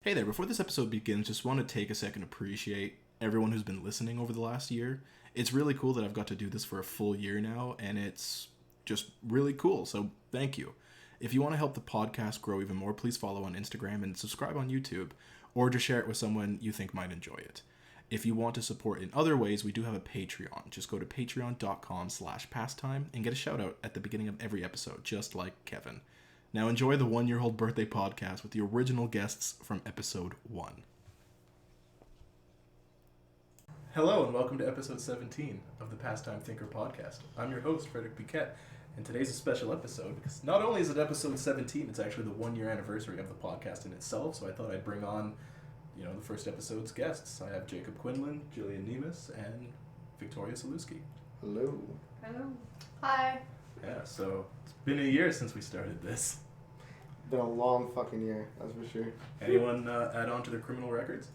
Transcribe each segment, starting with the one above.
Hey there, before this episode begins, just want to take a second to appreciate everyone who's been listening over the last year. It's really cool that I've got to do this for a full year now, and it's just really cool, so thank you. If you want to help the podcast grow even more, please follow on Instagram and subscribe on YouTube, or just share it with someone you think might enjoy it. If you want to support in other ways, we do have a Patreon. Just go to patreon.com/pastime and get a shout out at the beginning of every episode, just like Kevin. Now enjoy the 1-year-old birthday podcast with the original guests from episode 1. Hello and welcome to episode 17 of the Pastime Thinker podcast. I'm your host, Frederick Piquet, and today's a special episode because not only is it episode 17, it's actually the 1-year anniversary of the podcast in itself, so I thought I'd bring on, the first episode's guests. I have Jacob Quinlan, Jillian Nemus, and Victoria Saluski. Hello. Hello. Hi. Yeah, so it's been a year since we started this. Been a long fucking year, that's for sure. Anyone add on to their criminal records?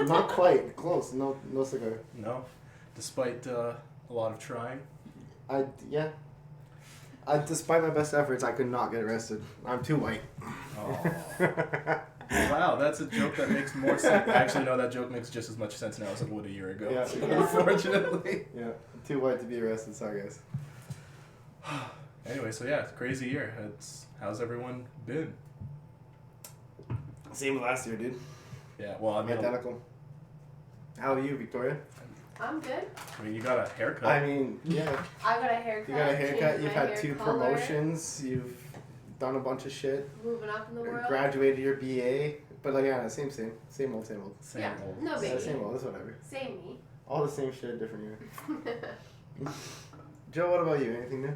Not quite. Close. No cigar. No? Despite a lot of trying? Despite my best efforts, I could not get arrested. I'm too white. Oh. Wow, that's a joke that makes more sense. Actually, no, that joke makes just as much sense now as it would a year ago. Yeah. Unfortunately. Yeah, too white to be arrested, sorry guys. Anyway, so yeah, it's a crazy year. How's everyone been? Same with last year, dude. Yeah, well, I mean... Identical. How are you, Victoria? I'm good. I mean, you got a haircut. I mean, yeah. I got a haircut. You got a haircut, you've had 2 color. promotions, you've done a bunch of shit. Moving up in the world. Graduated your BA. But like, yeah, same old. Same Yeah, old. no biggie. Yeah, same old, it's whatever. Same me. All the same shit, different year. Joe, what about you? Anything new?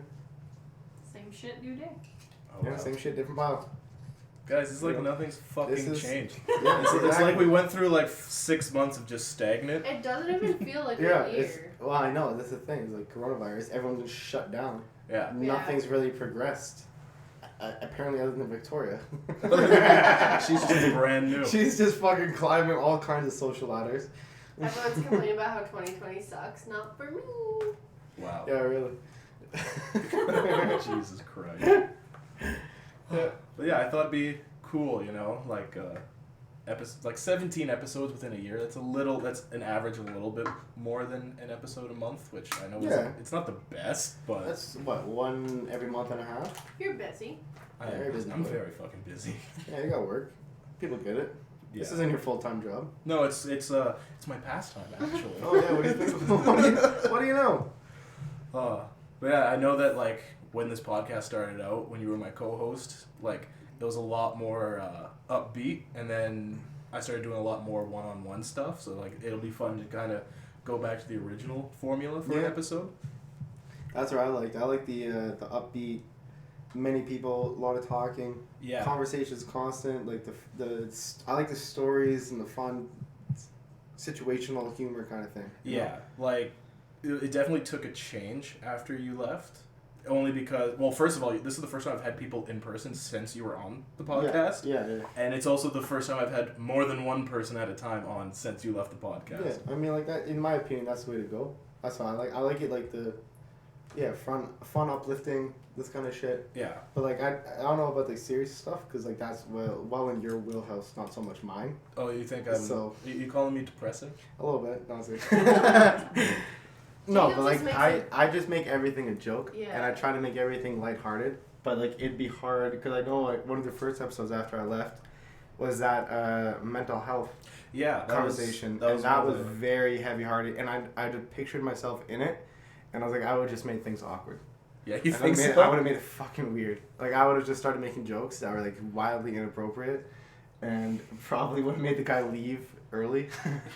Same shit, new day. Oh, Yeah, wow. same shit, different pile. Guys, it's like Yeah. nothing's fucking changed. Yeah, It's like we went through like 6 months of just stagnant. It doesn't even feel like yeah, a year. well, I know, that's the thing. It's like coronavirus, everyone's just shut down. Yeah. Nothing's really progressed. Apparently, other than Victoria. She's just brand new. She's just fucking climbing all kinds of social ladders. Everyone's complaining about how 2020 sucks. Not for me. Wow. Yeah, really. Jesus Christ. But yeah, I thought it'd be cool, like 17 episodes within a year. That's an average of a little bit more than an episode a month, which I know it's not the best, but That's what, 1 every month and a half? You're busy. I'm very fucking busy. Yeah, you got work. People get it. Yeah. This isn't your full-time job. No, it's my pastime actually. Oh yeah, what do you think? What do you know? But yeah, I know that like when this podcast started out, when you were my co-host, like there was a lot more upbeat, and then I started doing a lot more one-on-one stuff. So like it'll be fun to kind of go back to the original formula for an episode. That's what I liked. I like the upbeat, many people, a lot of talking. Yeah. Conversations constant. Like I like the stories and the fun, situational humor kind of thing. Yeah, like it definitely took a change after you left. Only because, well, first of all, this is the first time I've had people in person since you were on the podcast. Yeah. And it's also the first time I've had more than one person at a time on since you left the podcast. Yeah, I mean, like that. In my opinion, that's the way to go. That's why I like it. Like fun, uplifting, this kind of shit. Yeah. But like I don't know about the serious stuff because like that's well in your wheelhouse, not so much mine. Oh, you think you calling me depressing? A little bit, not No, but like I just make everything a joke, and I try to make everything lighthearted. But like it'd be hard because I know like one of the first episodes after I left was that mental health conversation, that was very heavy-hearted, and I just pictured myself in it, and I was like, I would just make things awkward. Yeah, you think so? I would have made it fucking weird. Like I would have just started making jokes that were like wildly inappropriate, and probably would have made the guy leave early.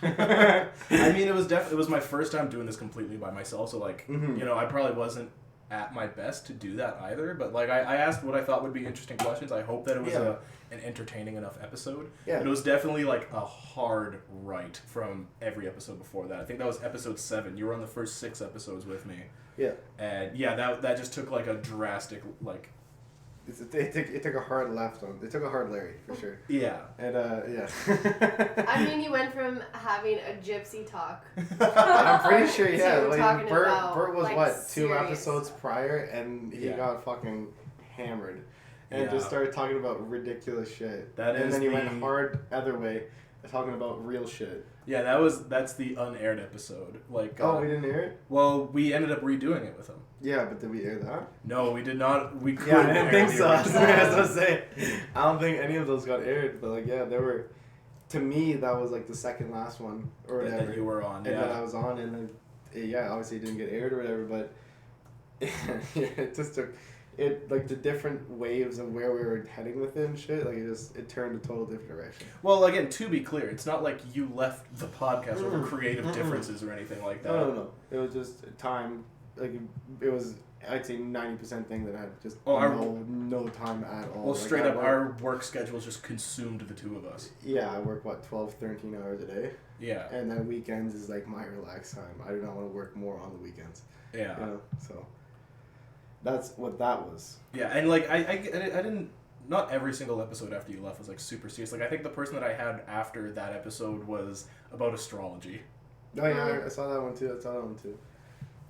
I mean, it was my first time doing this completely by myself, so like I probably wasn't at my best to do that either, but like I asked what I thought would be interesting questions. I hope that it was an entertaining enough episode. But it was definitely like a hard right from every episode before that. I think that was episode 7. You were on the first 6 episodes with me. Yeah. And that just took like a drastic like It took a hard left on. It took a hard Larry for sure. Yeah. And yeah. I mean, you went from having a gypsy talk. I'm pretty sure. Yeah. to Like talking Bert about, was like, what 2 serious. episodes prior, and he got fucking hammered. and just started talking about ridiculous shit. And then he went hard other way, talking about real shit. Yeah, that's the unaired episode. Like, we didn't air it? Well, we ended up redoing it with him. Yeah, but did we air that? No, we did not. We couldn't. Yeah, I didn't think so. That's what I was saying. I don't think any of those got aired, but like, yeah, there were. To me, that was like the second last one or whatever. That you were on, and that I was on, and then, obviously it didn't get aired or whatever, but it just took. Like the different waves of where we were heading with it and shit, like it turned a total different direction. Well, again, to be clear, it's not like you left the podcast over creative differences or anything like that. No. It was just time. Like it was, I'd say 90% thing that had just no time at all. Well, straight up, our work schedules just consumed the two of us. Yeah, I work 12, 13 hours a day. Yeah. And then weekends is like my relaxed time. I do not want to work more on the weekends. Yeah. You know, so. That's what that was. Yeah, and like I didn't. Not every single episode after you left was like super serious. Like I think the person that I had after that episode was about astrology. Oh yeah, I saw that one too.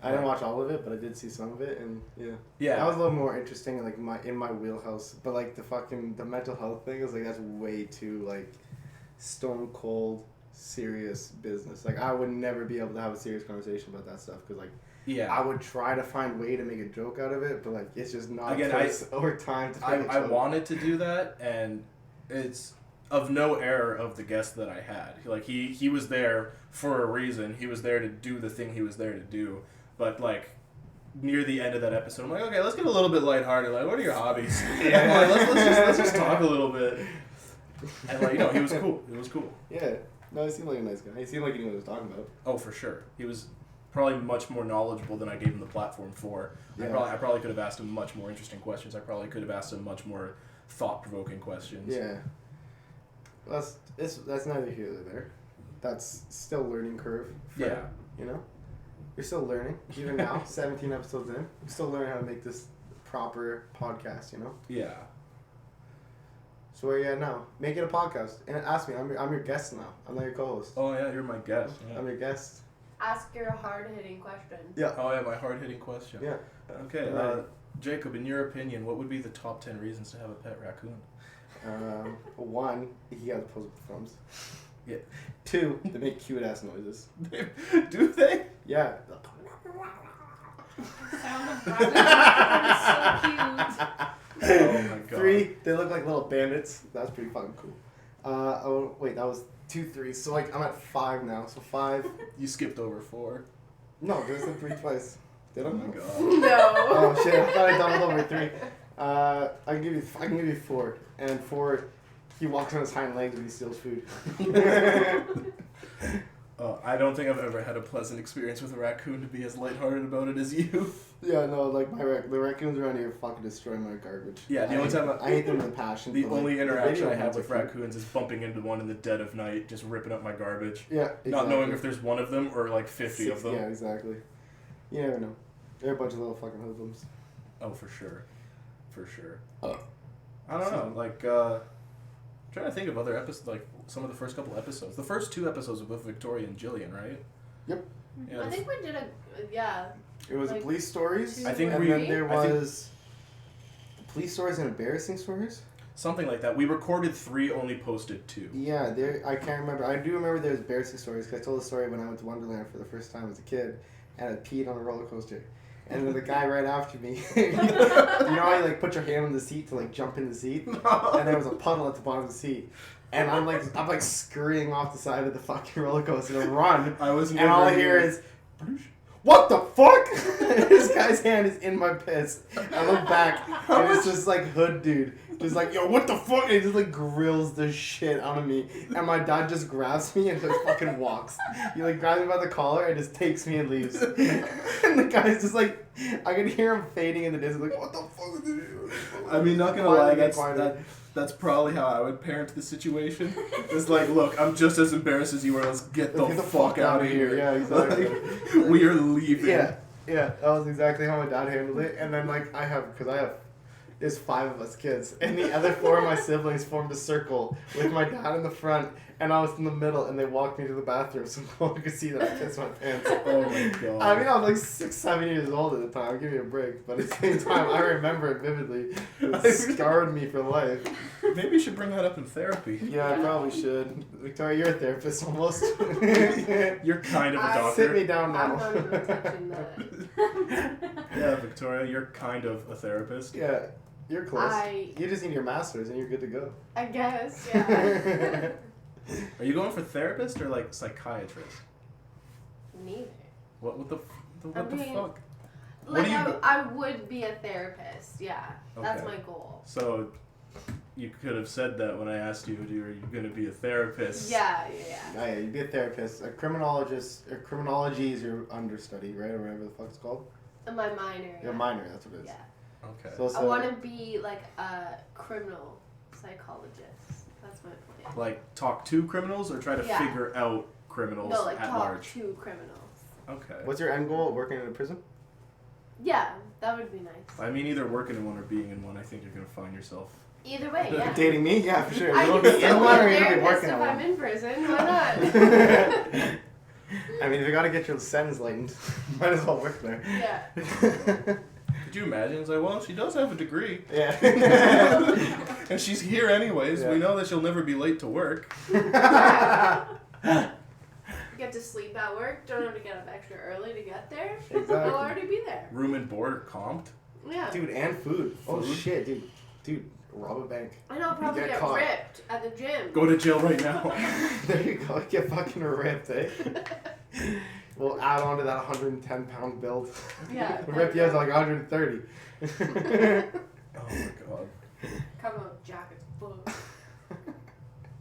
I didn't watch all of it, but I did see some of it, and yeah. That was a little more interesting, and like in my wheelhouse. But like the mental health thing is like that's way too like stone cold serious business. Like I would never be able to have a serious conversation about that stuff because like. Yeah, I would try to find a way to make a joke out of it, but like it's just not place or time to make a joke. I wanted to do that, and it's of no error of the guest that I had. Like he was there for a reason. He was there to do the thing he was there to do. But like near the end of that episode, I'm like, okay, let's get a little bit lighthearted. Like, what are your hobbies? Yeah, let's just talk a little bit. And like he was cool. It was cool. Yeah, no, he seemed like a nice guy. He seemed like he knew what he was talking about. Oh, for sure. He was. Probably much more knowledgeable than I gave him the platform for. Yeah. I probably could have asked him much more interesting questions. I probably could have asked him much more thought-provoking questions. Yeah. That's neither here nor there. That's still learning curve. Yeah. You know? You're still learning. Even now, 17 episodes in. You're still learning how to make this proper podcast, you know? Yeah. So where are you at now? Make it a podcast. And ask me. I'm your guest now. I'm not your co-host. Oh, yeah, you're my guest. Yeah. I'm your guest. Ask your hard-hitting question. Yeah. Oh, yeah, my hard-hitting question. Yeah. Okay, Jacob, in your opinion, what would be the top 10 reasons to have a pet raccoon? 1, he got opposable thumbs. Yeah. 2, they make cute-ass noises. Do they? Yeah. Sound of rabbits is so cute. Oh, my God. 3, they look like little bandits. That's pretty fucking cool. That was 2, 3. So like I'm at 5 now. So 5. You skipped over 4. No, there's the 3 twice. Did I? Oh my God. No. Oh shit! I thought I doubled over 3. I can give you 4. And 4, he walks on his hind legs when he steals food. I don't think I've ever had a pleasant experience with a raccoon to be as lighthearted about it as you. Yeah, no, like the raccoons around here fucking destroy my garbage. Yeah, the only time I hate them with a passion. The only interaction I have with raccoons is bumping into one in the dead of night, just ripping up my garbage. Yeah, exactly. Not knowing if there's one of them or like 50 of them. Yeah, exactly. You never know. They're a bunch of little fucking hoodlums. Oh, for sure. For sure. I don't know, like, I'm trying to think of other episodes, like some of the first couple episodes. The first 2 episodes were with Victoria and Jillian, right? Yep. Yeah, I think we did It was like police stories. I think and then there was police stories and embarrassing stories. Something like that. We recorded 3, only posted 2. Yeah, I can't remember. I do remember there was embarrassing stories because I told the story when I went to Wonderland for the first time as a kid, and I peed on a roller coaster. And then the guy right after me, you know how you like put your hand on the seat to like jump in the seat, and there was a puddle at the bottom of the seat, and I'm like scurrying off the side of the fucking roller coaster to run, and all I hear is, what the fuck? This guy's hand is in my piss. I look back, and it's just like hood dude. Just like, yo, what the fuck? And he just like grills the shit out of me. And my dad just grabs me and just fucking walks. He like grabs me by the collar and just takes me and leaves. And the guy's just like, I can hear him fading in the distance, like, what the fuck? I mean, not gonna lie, that's probably how I would parent the situation. It's like, look, I'm just as embarrassed as you are. Let's get the fuck out of here. Yeah, exactly. Like, we are leaving. Yeah, that was exactly how my dad handled it. And then like I have there's 5 of us kids, and the other 4 of my siblings formed a circle with my dad in the front, and I was in the middle, and they walked me to the bathroom so no one could see that I pissed my pants. Oh my god. I mean, I was like 6, 7 years old at the time. Give me a break. But at the same time, I remember it vividly. It scarred me for life. Maybe you should bring that up in therapy. Yeah, I probably should. Victoria, you're a therapist almost. You're kind of a doctor. Sit me down I'm now. not even touching that. Yeah, Victoria, you're kind of a therapist. Yeah, you're close. You just need your master's and you're good to go. I guess, yeah. Are you going for therapist or like psychiatrist? Neither. What the I mean, fuck? Like, I would be a therapist, yeah. That's Okay. my goal. So, you could have said that when I asked you, are you going to be a therapist? Yeah. Oh, yeah, you'd be a therapist. A criminologist, or criminology is your understudy, right? Or whatever the fuck it's called. My minor. Your minor, that's what it is. Yeah. Okay. So I want to be like a criminal psychologist. That's my plan. Like, talk to criminals or try to figure out criminals No, like at talk large? to criminals. Okay. What's your end goal? Working in a prison? Yeah, that would be nice. I mean, either working in one or being in one, I think you're going to find yourself. Either way, yeah. Dating me? Yeah, for sure. I You'll can be still in be one a or you'll be therapist working if on I'm one. in prison. Why not? I mean, if you gotta get your sentence lightened, might as well work there. Yeah. Could you imagine? It's like, well, she does have a degree. Yeah. And she's here anyways. Yeah. We know that she'll never be late to work. Get to sleep at work. Don't have to get up extra early to get there. Exactly. I'll already be there. Room and board are comped. Yeah. Dude, and food. Oh Food? shit, dude. Dude, rob a bank. I know I'll probably get get caught. ripped at the gym. Go to jail right now. There you go. Get fucking ripped, eh? We'll add on to that 110-pound build. Yeah. Rip you as like 130. Oh my god. Come on, jacket's full.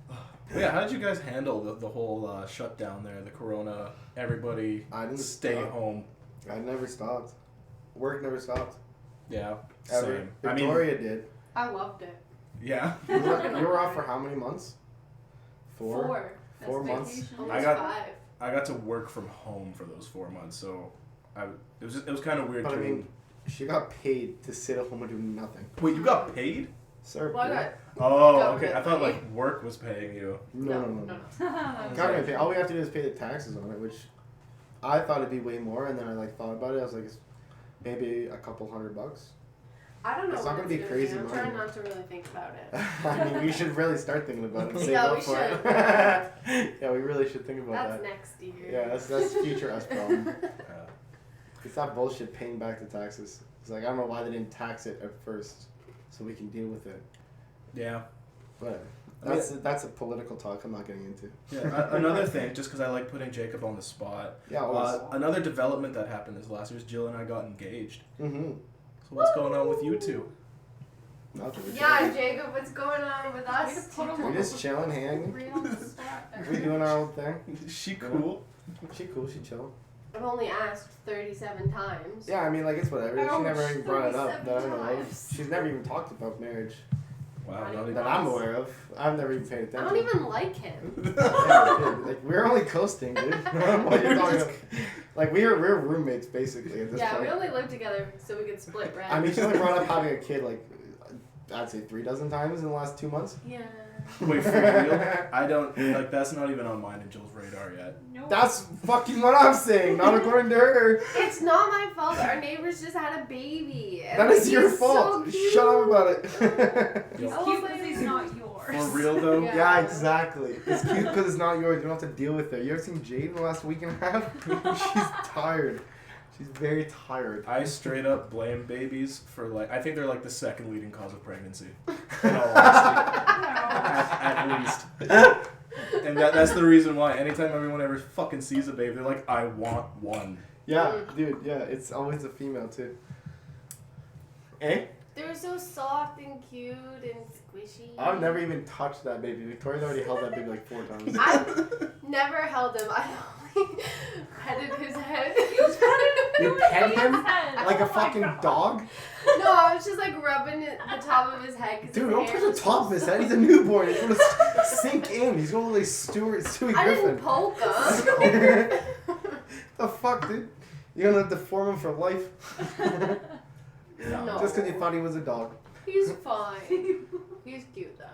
Well, yeah, how did you guys handle the whole shutdown there? The corona, everybody I didn't stay stop. home. I never stopped. Work never stopped. Yeah, Ever. same. Victoria did. I loved it. Yeah. You were off for how many months? 4? 4. 4 That's months. vacation. I Almost got- 5. I got to work from home for those 4 months, so it was kind of weird. But I doing- mean, she got paid to sit at home and do nothing. Wait, you got paid? Sir. Well, I yeah. got Oh, Government okay. I thought money. like work was paying you. No. no. Government pay. All we have to do is pay the taxes on it, which I thought it'd be way more, and then I like thought about it. I was like, it's maybe a couple $100. I don't know. It's not what gonna be to do. crazy I'm money. trying not to really think about it. I mean, we should really start thinking about it. And save Yeah, up we for should. it. Yeah, we really should think about That's that. next year. Yeah, that's future us problem. Yeah. It's not bullshit paying back the taxes. It's like I don't know why they didn't tax it at first, so we can deal with it. Yeah. Whatever. I mean- That's a political talk I'm not getting into. Yeah. Another thing, just because I like putting Jacob on the spot. Yeah, always. Another development that happened this last year is Jill and I got engaged. Mm-hmm. So what's going on with you two? Nothing. Yeah, Jacob, what's going on with us? We're just chilling, hanging. Real spot. We doing our own thing. Is she cool? She cool. She chill. I've only asked 37 times. Yeah, I mean, like it's whatever. She Ouch, never even brought it up 37 that I know of. times. She's never even talked about marriage Wow. Not Not even that I'm aware of. I've never even paid I attention. don't even like him. Yeah, dude, like we're only coasting, dude. What you're talking about? Like we're roommates basically at this Yeah, point. we only live together so we could split rent. I mean, she only brought up having a kid like I'd say 3 dozen times in the last 2 months. Yeah. Wait, for real? I don't like. That's not even on mine and Jill's radar yet. No. That's fucking what I'm saying, not according to her. It's not my fault. Our neighbors just had a baby. And That is he's your so fault. cute. Shut up about it. He's Oh, cute my because he's God. not yours. For real though? Yeah. Yeah, exactly. It's cute because it's not yours. You don't have to deal with it. You ever seen Jade in the last week and a half? She's tired. She's very tired. I straight up blame babies for like. I think they're like the second leading cause of pregnancy. In all honesty. At least. And that's the reason why anytime everyone ever fucking sees a baby, they're like, I want one. Yeah, dude. Yeah, it's always a female too. Eh? They're so soft and cute and squishy. I've never even touched that baby. Victoria's already held that baby like 4 times. I've never held him. I only petted his head. You pet him Head. like a Oh my fucking God. dog? No, I was just like rubbing the top of his head. 'Cause Dude, his don't hair touch the was top of so his head. He's a newborn. He's gonna sink in. He's gonna look like Stewie I Griffin. didn't poke him. The fuck, dude? You're gonna deform him for life No. just because you thought he was a dog. He's fine. He's cute though.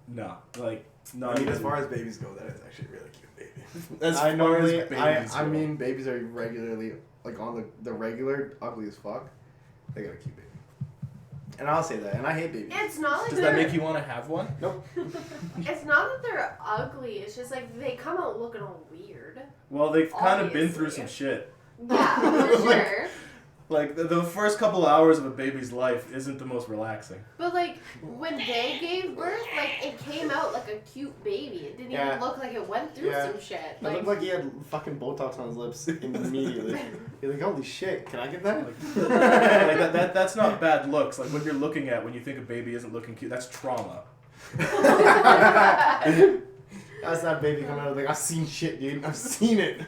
No, like no. I mean, as far as babies go, that is actually a really cute baby. As far as babies I go. mean, babies are regularly like on the regular ugly as fuck. They got a cute baby. And I'll say that. And I hate babies. It's not like Does that make you want to have one? Nope. It's not that they're ugly. It's just like they come out looking all weird. Well, they've kind of been Obviously. through some shit. Yeah, for sure. Like the first couple hours of a baby's life isn't the most relaxing. But like when they gave birth, like it came out like a cute baby. It didn't even look like it went through some shit. It Like, looked like he had fucking Botox on his lips immediately. You're like, holy shit, can I get that? Like that's not bad looks. Like what you're looking at when you think a baby isn't looking cute, that's trauma. That's that baby coming out like, I've seen shit, dude. I've seen it.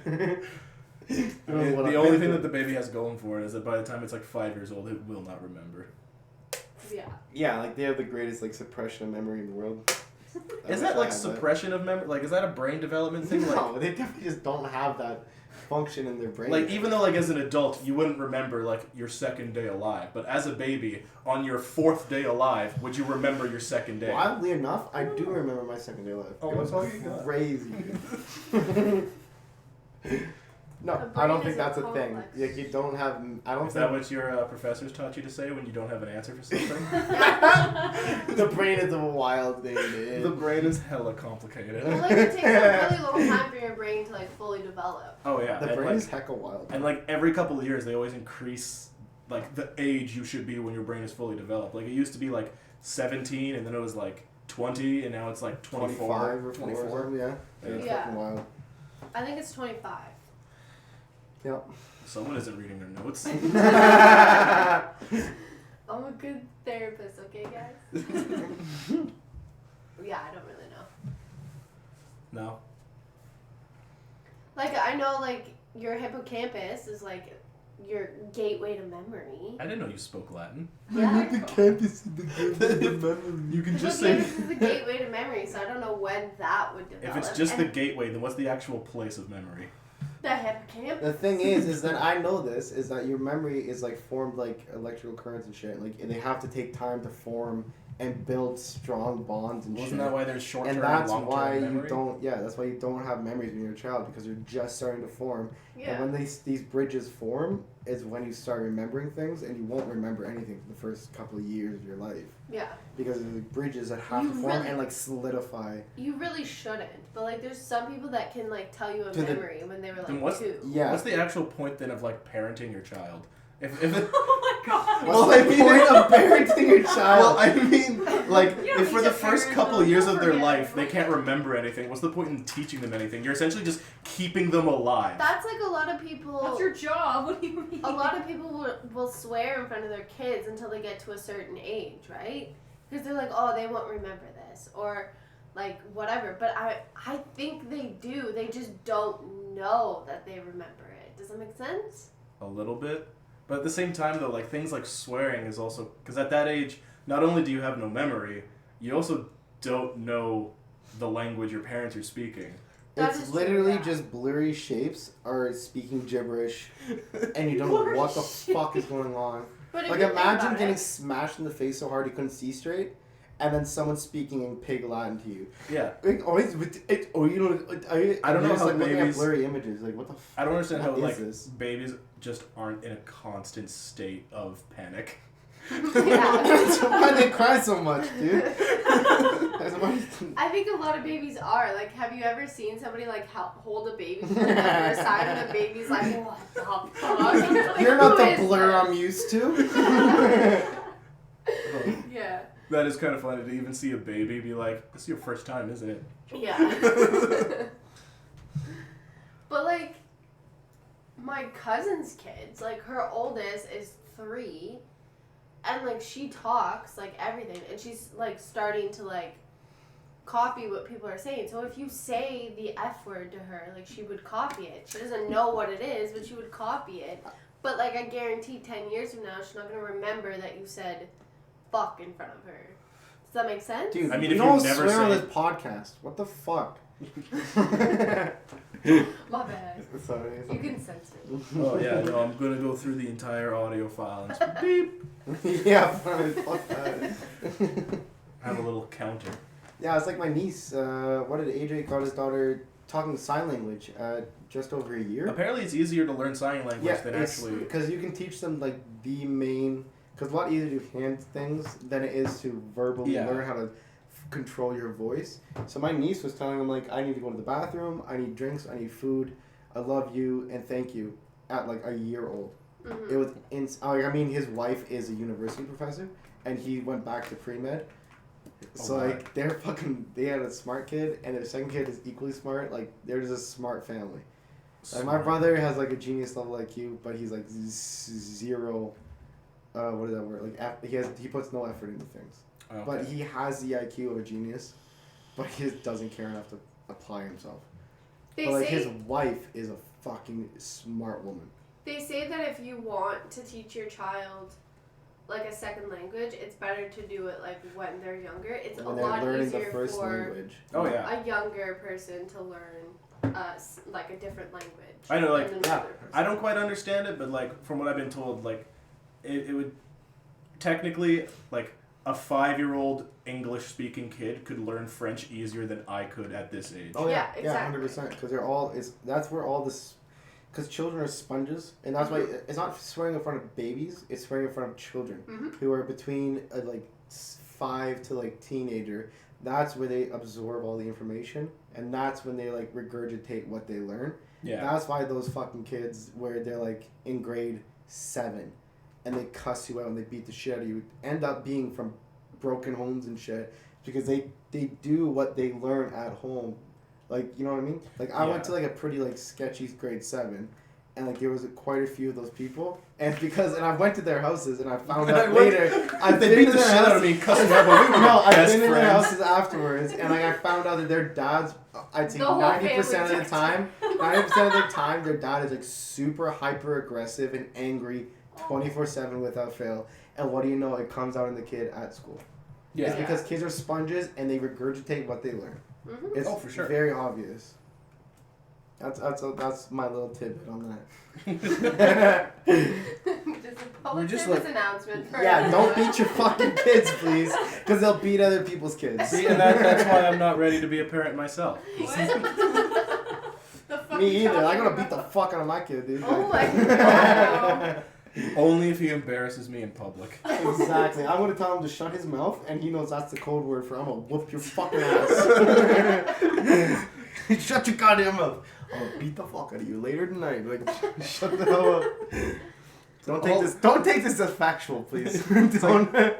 The only thing that the baby has going for it is that by the time it's like 5 years old, it will not remember. yeah. Yeah, like they have the greatest like suppression of memory in the world. Is that like suppression of memory? Like is that a brain development thing? No, Like, they definitely just don't have that function in their brain. like even though like as an adult you wouldn't remember like your second day alive, but as a baby on your 4th day alive, would you remember your second day? Oddly enough, I do remember my second day alive. Oh, it was what's all you got? crazy. No, I don't think is a that's a thing. complex. Like you don't have. I don't Is think that what your professors taught you to say when you don't have an answer for something? the brain is a wild thing, dude. The brain is hella complicated. Well, like it takes a really long time for your brain to like fully develop. Oh yeah, The and, brain like, is hecka wild. and like every couple of years they always increase like the age you should be when your brain is fully developed. Like it used to be like 17 and then it was like 20 and now it's like 24 25 or 24. Yeah. It's Yeah. fucking wild. I think it's 25. Yep. Someone isn't reading their notes. I'm a good therapist, okay, guys? Yeah, I don't really know. No. Like, I know, like, your hippocampus is, like, your gateway to memory. I didn't know you spoke Latin. Yeah. campus is the gateway. You can just Hippocampus say is the gateway to memory, so I don't know when that would develop. if it's just the And gateway, then what's the actual place of memory? the hippocampus. The thing is that I know this is that your memory is like formed like electrical currents and shit. Like they have to take time to form and build strong bonds and Wasn't shit. that why there's short-term And and that's long-term why memory? you don't. Yeah, that's why you don't have memories when you're a child because you're just starting to form. Yeah. And when these bridges form is when you start remembering things, and you won't remember anything for the first couple of years of your life Yeah. because of the bridges that have You to form really- and like solidify. You really shouldn't, but like there's some people that can like tell you a To the- memory when they were Then like what's 2. Yeah. What's the actual point then of like parenting your child? If it, Oh my god. What's Well, the I mean- point of parenting your child? well, I mean, like You don't if for need the to first parent couple them, of years you'll of their forget life they everything. can't remember anything, what's the point in teaching them anything? You're essentially just keeping them alive. That's like a lot of people. That's your job. What do you mean? A lot of people will swear in front of their kids until they get to a certain age, right? Because they're like, oh, they won't remember this or like whatever. But I think they do. They just don't know that they remember it. Does that make sense? A little bit. But at the same time, though, like things like swearing is also because at that age, not only do you have no memory, you also don't know the language your parents are speaking. That It's is true, literally yeah. just blurry shapes or speaking gibberish, and you don't know Blurry what the shapes. fuck is going on. But if Like you think imagine about getting it, smashed in the face so hard you couldn't see straight, and then someone speaking in pig Latin to you. Yeah, Like, oh, you know, I don't know just, how like, looking at babies- blurry images. Like, what the? I don't understand how What is like this? babies just aren't in a constant state of panic. yeah. That's why they cry so much, dude. That's why- I think a lot of babies are. Like, have you ever seen somebody like hold a baby from the other side and the baby's like, what the fuck? Like, You're not who the is blur this? I'm used to. Yeah. That is kind of funny to even see a baby be like, "This is your first time, isn't it?" Yeah. But like, my cousin's kids, like her oldest is 3, and like she talks like everything, and she's like starting to like copy what people are saying. So if you say the F word to her, like she would copy it. She doesn't know what it is, but she would copy it. But like I guarantee 10 years from now, she's not gonna remember that you said fuck in front of her. that make sense? Dude, I mean, you if don't you never swear on say- this podcast. What the fuck? My bad. Sorry. You can censor it. Oh yeah, no, I'm gonna go through the entire audio file and just beep. Yeah, fuck that. Have a little counter. Yeah, it's like my niece. What did AJ call his daughter talking sign language? Just over a year. Apparently, it's easier to learn sign language than actually. Because you can teach them like the main. Because a lot easier to do hand things than it is to verbally learn how to control your voice. So my niece was telling him like, I need to go to the bathroom, I need drinks, I need food, I love you and thank you at like a year old. Mm-hmm. It was I mean, his wife is a university professor and he went back to pre-med. So like they had a smart kid and their second kid is equally smart. Like they're just a smart family. Like my brother has like a genius level IQ, but he's like zero. What is that word? Like he puts no effort into things. Okay. But he has the IQ of a genius, but he just doesn't care enough to apply himself. But like his wife is a fucking smart woman. They say that if you want to teach your child like a second language, it's better to do it like when they're younger. It's a lot easier for a younger person to learn like a different language. I know, like I don't quite understand it, but like from what I've been told, like it would technically like a 5-year-old English-speaking kid could learn French easier than I could at this age. Oh yeah, exactly. 100%. Because that's where all this. Because children are sponges, and that's why it's not swearing in front of babies; it's swearing in front of children who are between like 5 to like teenager. That's where they absorb all the information, and that's when they like regurgitate what they learn. Yeah. That's why those fucking kids, where they're like in grade 7, and they cuss you out and they beat the shit out of you, end up being from broken homes and shit because they do what they learn at home. Like, you know what I mean? Like, I went to, like, a pretty, like, sketchy grade 7, and, like, there was quite a few of those people, and I went to their houses, and I found out later, they beat the shit out of me, cussing out, but we were I've been in their houses afterwards, and, like, I found out that their dads, I'd say 90% of the time, their dad is, like, super hyper-aggressive and angry 24/7 without fail, and what do you know? It comes out in the kid at school. Yeah. It's because kids are sponges, and they regurgitate what they learn. Mm-hmm. It's for sure. Very obvious. That's my little tidbit on that. Just a public service announcement. Don't beat your fucking kids, please, because they'll beat other people's kids. See, and that's why I'm not ready to be a parent myself. Me either. I'm gonna beat the fuck out of my kid, dude. Oh my god. Only if he embarrasses me in public. Exactly. I'm gonna tell him to shut his mouth, and he knows that's the code word for I'm gonna whoop your fucking ass. Shut your goddamn mouth. I'm gonna beat the fuck out of you later tonight. Like, shut the hell up. Don't take this as factual, please.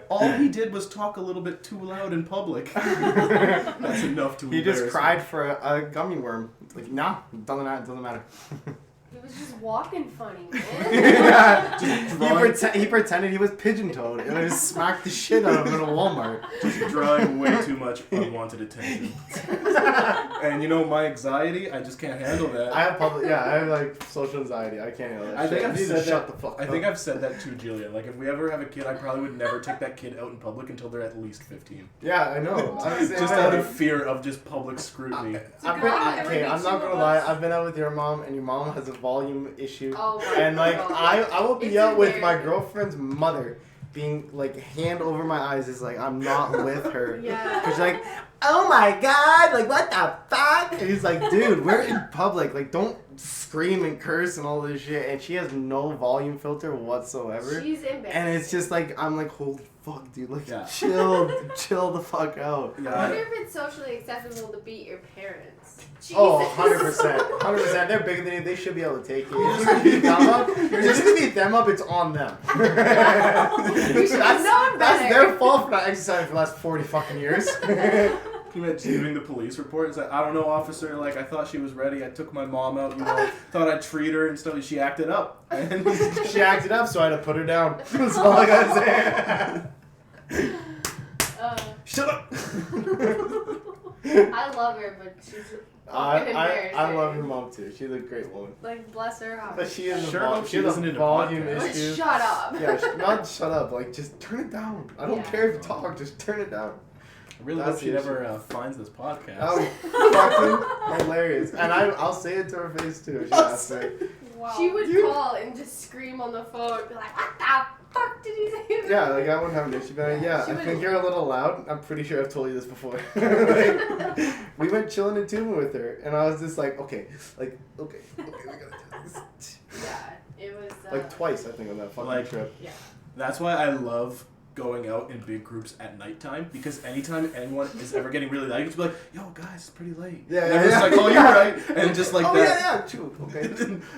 All he did was talk a little bit too loud in public. That's enough to embarrass. He just cried for a gummy worm. Like, nah, doesn't matter. He was just walking funny, man. He pretended he was pigeon-toed and I just smacked the shit out of him in a Walmart. Just drawing way too much unwanted attention. And you know, my anxiety, I just can't handle that. I have like social anxiety. I can't handle that. I think I've said that to Julia. Like, if we ever have a kid, I probably would never take that kid out in public until they're at least 15. Yeah, I know. Just out of fear of just public scrutiny. I'm not gonna lie. I've been out with your mom, and your mom has a volume issue. Oh my and like God. I will be out with my girlfriend's mother, being like hand over my eyes is like I'm not with her. Yeah. Cause she's like, oh my god, like what the fuck? And he's like, dude, we're in public, like don't scream and curse and all this shit. And she has no volume filter whatsoever. She's embarrassed. And it's just like I'm like, holy fuck, dude, like chill the fuck out. I wonder if it's socially acceptable to beat your parents. Jesus. Oh, 100%. They're bigger than you. They should be able to take it. If you're gonna beat them up, it's on them. You should have known better. That's their fault for not exercising for the last 40 fucking years. You meant doing the police report? It's like, I don't know, officer, like, I thought she was ready. I took my mom out, you know, thought I'd treat her and stuff. She acted up. And she acted up, so I had to put her down. That's all I gotta say. Shut up! I love her, but she's I love your mom too. She's a great woman. Like, bless her heart. But she is she has a volume issue. Like, shut up. Yeah, not shut up. Like, just turn it down. I don't care if you talk. Just turn it down. really hope she never finds this podcast. That was fucking hilarious. And I'll say it to her face too if she asks me. Wow. She would call and just scream on the phone and be like, what the fuck did you say? Yeah, like I wouldn't have an issue. But yeah, I think you're a little loud. I'm pretty sure I've told you this before. Like, we went chilling in Tuma with her, and I was just like, okay, we gotta do this. Yeah, it was... like twice, I think, on that fucking trip. Yeah. That's why I love going out in big groups at nighttime, because anytime anyone is ever getting really late, you can be like, yo guys, it's pretty late. Yeah, and everyone's like, oh, you're right. And just like that. Yeah, true. Okay.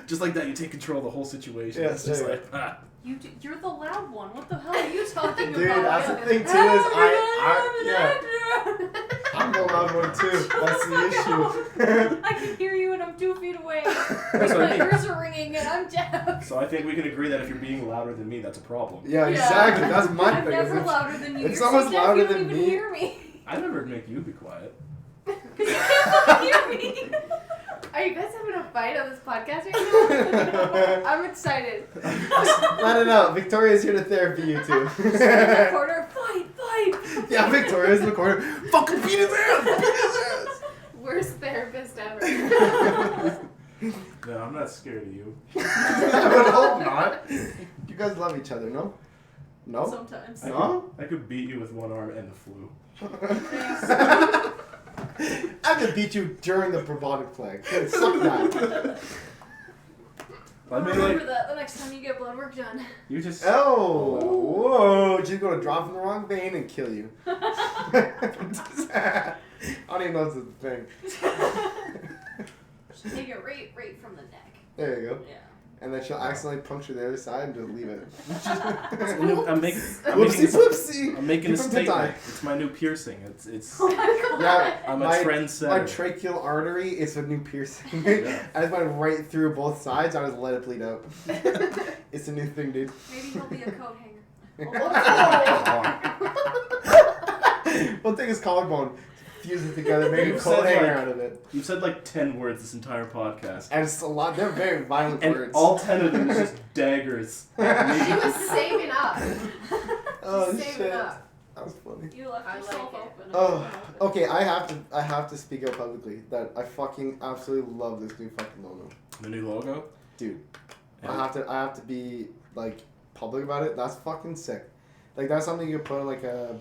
Just like that, you take control of the whole situation. Yeah, it's just like, You're the loud one. What the hell are you talking Dude, about? that's the thing too, is I'm the loud one too. That's the issue. I can hear you and I'm 2 feet away. That's what I mean. My ears are ringing and I'm deaf. So I think we can agree that if you're being louder than me, that's a problem. Yeah, exactly. That's my I'm thing. never louder than you. If You're someone's so deaf, louder you don't than even me, hear me. I never make you be quiet. Because you can't hear me. Are you guys having a fight on this podcast right now? I'm excited. Let it out. Victoria's here to therapy you two. Recorder, fight. Yeah, Victoria's in the corner. Fucking beat his ass! Beat his ass! Worst therapist ever. No, I'm not scared of you. I would hope not. You guys love each other, no? No? Sometimes. No? I could beat you with one arm and the flu. I could beat you during the bubonic plague. Suck that. I mean, Remember that the next time you get blood work done. You just... Oh! Whoa! She's gonna drop in the wrong vein and kill you. I don't even know if it's a thing. She'll take it right from the neck. There you go. Yeah. And then she'll accidentally puncture the other side and just leave it. I'm making Keep a 'em to statement. die. It's my new piercing. It's. Oh my god. Yeah, I'm a my trendsetter. tracheal artery is a new piercing. Yeah. I just went right through both sides. I just let it bleed out. It's a new thing, dude. Maybe he'll be a coat hanger. We'll take his collarbone, fuse it together, make a You've coat said, hanger like- out of it. You've said like 10 words this entire podcast. And it's a lot. They're very violent And words. all 10 of them is just daggers at She me. was saving up. Oh She's saving shit! up. That was funny. You left I yourself like it. open. Oh, okay. I have to speak out publicly that I fucking absolutely love this new fucking logo, The new logo? dude. Yeah. I have to be like public about it. That's fucking sick. Like that's something you could put like a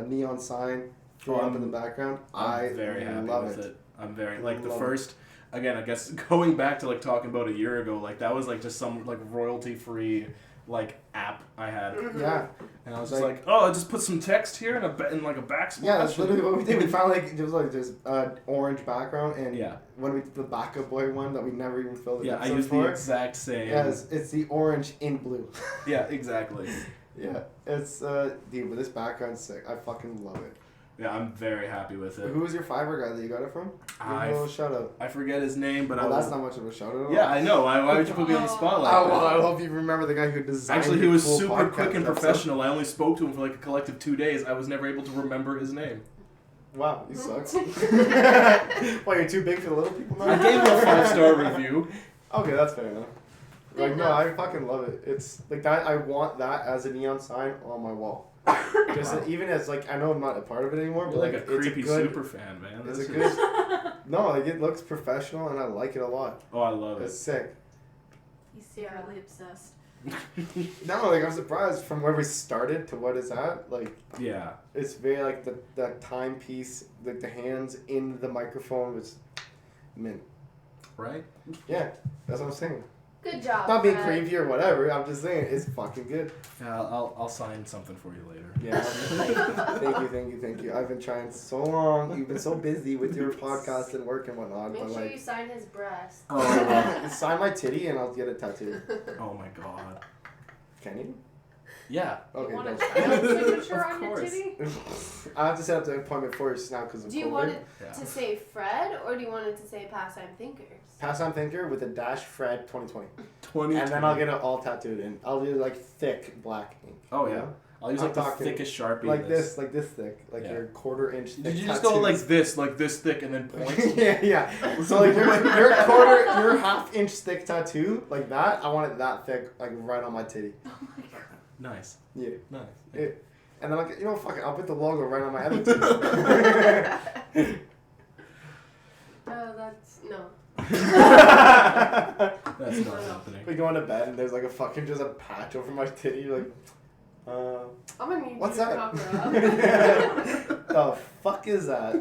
neon sign, throw up in the background. I'm very happy love with it. I'm very the Love it. first. Again, I guess going back to like talking about a year ago, like that was like just some like royalty free like app I had, Yeah, and I was just like, oh, I just put some text here and in like a backsplash. yeah. That's literally what we did. We found like it was like this orange background, and Yeah. when we did the backup boy one that we never even filled the Yeah, I episode used for. the exact same. Yeah, it's the orange in blue. Yeah, exactly. Yeah, it's dude, but this background's sick. I fucking love it. Yeah, I'm very happy with it. Who was your Fiverr guy that you got it from? Give him a little shout out. I forget his name, but Well, that's not much of a shout out. At all. Yeah, I know. Why would you put me on the spotlight? Oh, well, I hope you remember the guy who designed. Actually, he your was cool super podcast quick and episode. professional. I only spoke to him for like a collective 2 days. I was never able to remember his name. Wow, you suck. Why, you're too big for the little people now? I gave him a 5-star review. Okay, that's fair enough. Like, no, I fucking love it. It's like that. I want that as a neon sign on my wall. Just even as like I know I'm not a part of it anymore, You're but like like a creepy it's a good, super fan, man. It's This a is- good. No, like it looks professional and I like it a lot. Oh, I love It's it. sick. He's secretly obsessed. No, like I'm surprised from where we started to what it's at. Like Yeah. it's very like the timepiece, like the hands in the microphone was mint. Right? Yeah, that's what I'm saying. Good job. Not being Fred. creepy or whatever. I'm just saying it's fucking good. Yeah, I'll sign something for you later. Yeah. Thank you. I've been trying so long. You've been so busy with your podcast and work and whatnot. Make But sure you like, sign his breast. Oh, sign my titty and I'll get it tattooed. oh my god. Can you? Yeah. Okay. You want no. a child signature Of on your course. titty? I have to set up the appointment first now because of Do you COVID. want it Yeah. to say Fred or do you want it to say Pastime Thinkers? Pastime Thinker with a dash Fred 2020. 20. And then I'll get it all tattooed in. I'll do like thick black ink. Oh you yeah. know? I'll use I'm like the talking thickest Sharpie. Like in this thick. Like Yeah. your 1/4 inch thick Did you just tattoos. go like this thick and then point? yeah. So like your 1/2 inch thick tattoo, like that, I want it that thick, like right on my titty. Oh my god. Nice. Yeah. Nice. It, And then like, fuck it, I'll put the logo right on my other titty. That's no. That's not happening. We go into bed and there's like just a patch over my titty. You're like, I'm gonna need what's you to that? cover up. The fuck is that?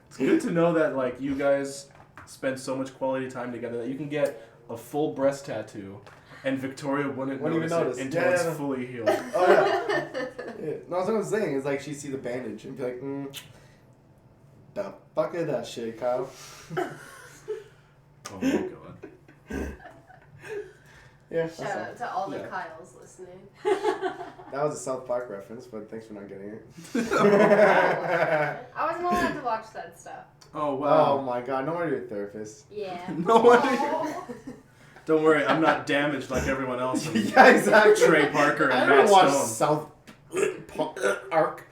It's good to know that like you guys spend so much quality time together that you can get a full breast tattoo and Victoria wouldn't even notice it until it's fully healed. Oh yeah. No, that's what I'm saying. It's like she'd see the bandage and be like, the fuck is that shit, Kyle? Oh my god. Yeah. Shout out to all the Kyles listening. That was a South Park reference, but thanks for not getting it. I wasn't allowed to watch that stuff. Oh wow. Oh my god, no wonder you're a therapist. Yeah. No wonder. Don't worry, I'm not damaged like everyone else. Yeah, exactly. Trey Parker and I Matt don't watch Stone. South Park.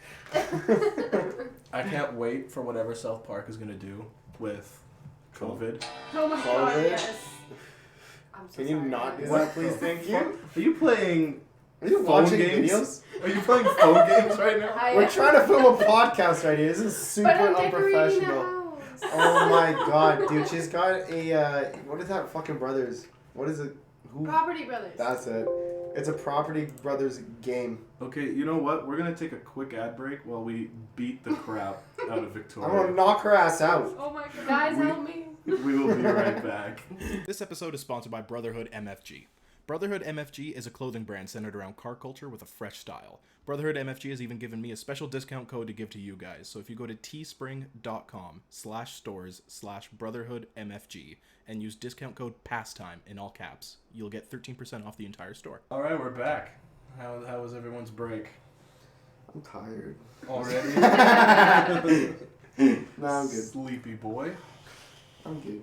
I can't wait for whatever South Park is gonna do with COVID. Oh my god, COVID? yes. I'm so Can you sorry, not do guys. that, please? Thank you. Are you playing? Are you phone watching games? videos? Are you playing phone games right now? We're trying to film a podcast right here. This is super But I'm decorating the unprofessional. house. Oh my god, dude. She's got a, what is that fucking brothers? What is it? Who? Property Brothers. That's it. It's a Property Brothers game. Okay, you know what? We're gonna take a quick ad break while we beat the crap out of I'm Victoria. gonna knock her ass out. Oh my god. Guys, help me. We will be right back. This episode is sponsored by Brotherhood MFG. Brotherhood MFG is a clothing brand centered around car culture with a fresh style. Brotherhood MFG has even given me a special discount code to give to you guys. So if you go to teespring.com/stores/brotherhoodmfg and use discount code PASTIME in all caps, you'll get 13% off the entire store. All right, we're back. How was everyone's break? I'm tired. Already? No, I'm good. Sleepy boy. I'm good.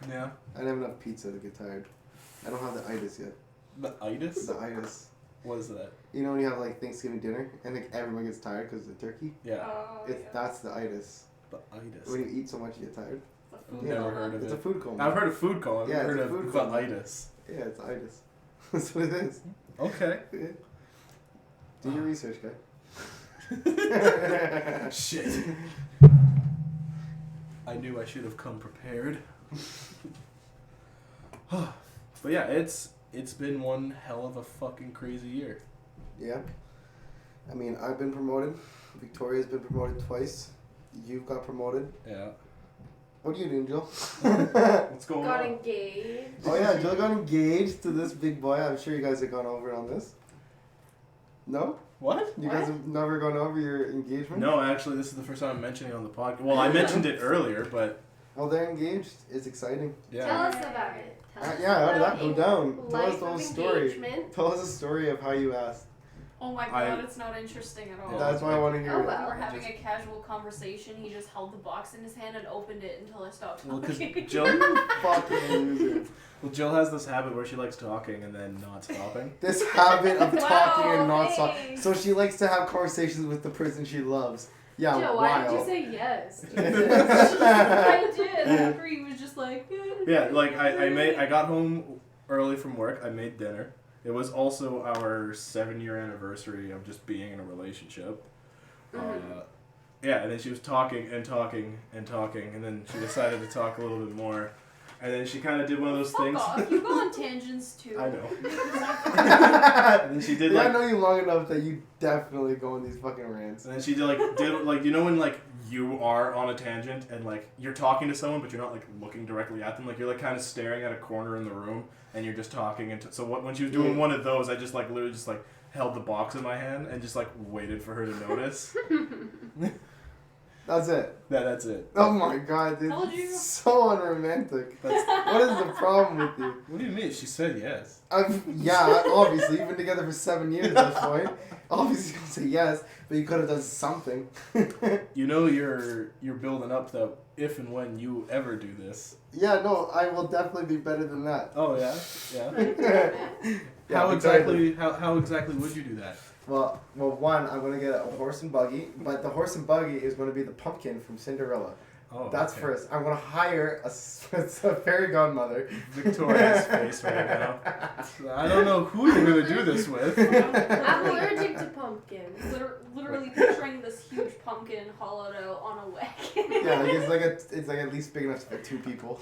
Yeah. I didn't have enough pizza to get tired. I don't have the itis yet. The itis? The itis. What is that? You know when you have like Thanksgiving dinner and like everyone gets tired because of the turkey? Yeah. Oh, That's the itis. The itis. When you eat so much you get tired. Never heard of It's it. a food coma. I've heard of food coma. I've Yeah, heard it's a of food the coma. itis. Yeah, it's itis. That's what it is. Okay. Yeah. Do your research, guy. Shit. I knew I should have come prepared. But yeah, it's been one hell of a fucking crazy year. Yeah. I mean, I've been promoted. Victoria's been promoted twice. You've got promoted. Yeah. What are you doing, Jill? What's going Got on? engaged. Oh yeah, Jill got engaged to this big boy. I'm sure you guys have gone over on this. No? What? You guys have never gone over your engagement? No, actually, this is the first time I'm mentioning it on the podcast. Well, I mentioned it earlier, but Well, they're engaged. It's exciting. yeah. Tell us about it. Tell us Yeah, how did that go about down? a Tell us life the whole of story. engagement. Tell us a story of how you asked. Oh my god, it's not interesting at all. Yeah. That's why I want to hear Oh, it. well. We were having a casual conversation. He just held the box in his hand and opened it until I stopped Well, because talking. Jill, Fucking loser. well, Jill has this habit where she likes talking and then not stopping. This habit of Wow, talking and not hey. talking. So she likes to have conversations with the person she loves. Yeah, Joe, why did you wild. say yes? I did. After he was just like, Yeah, like I got home early from work. I made dinner. It was also our 7-year anniversary of just being in a relationship. Yeah, and then she was talking and talking and talking, and then she decided to talk a little bit more, and then she kind of did one of those fuck things. off. You go on tangents too. I know. And then she did I like, know you long enough that you definitely go on these fucking rants. and then she did like you know when like you are on a tangent and like you're talking to someone but you're not like looking directly at them, like you're like kind of staring at a corner in the room and you're just talking, and so when she was doing one of those, I just like literally just like held the box in my hand and just like waited for her to notice. That's it. Yeah, that's it. Oh my god, dude. Told you. So unromantic. That's, What is the problem with you? what do you mean? She said yes. Yeah, obviously. You've been together for 7 years at this point. Obviously, you'll say yes, but you could have done something. You know you're building up that if and when you ever do this. Yeah, no, I will definitely be better than that. Oh yeah, yeah. Yeah, How exactly. exactly would you do that? Well, one, I'm gonna get a horse and buggy, but the horse and buggy is gonna be the pumpkin from Cinderella. Oh, That's okay. first. I'm gonna hire a fairy godmother. Victoria's face right now. I don't know who you're gonna do this with. I'm allergic to pumpkins. Literally picturing this huge pumpkin hollowed out on a wagon. Yeah, it's like at least big enough to fit 2 people.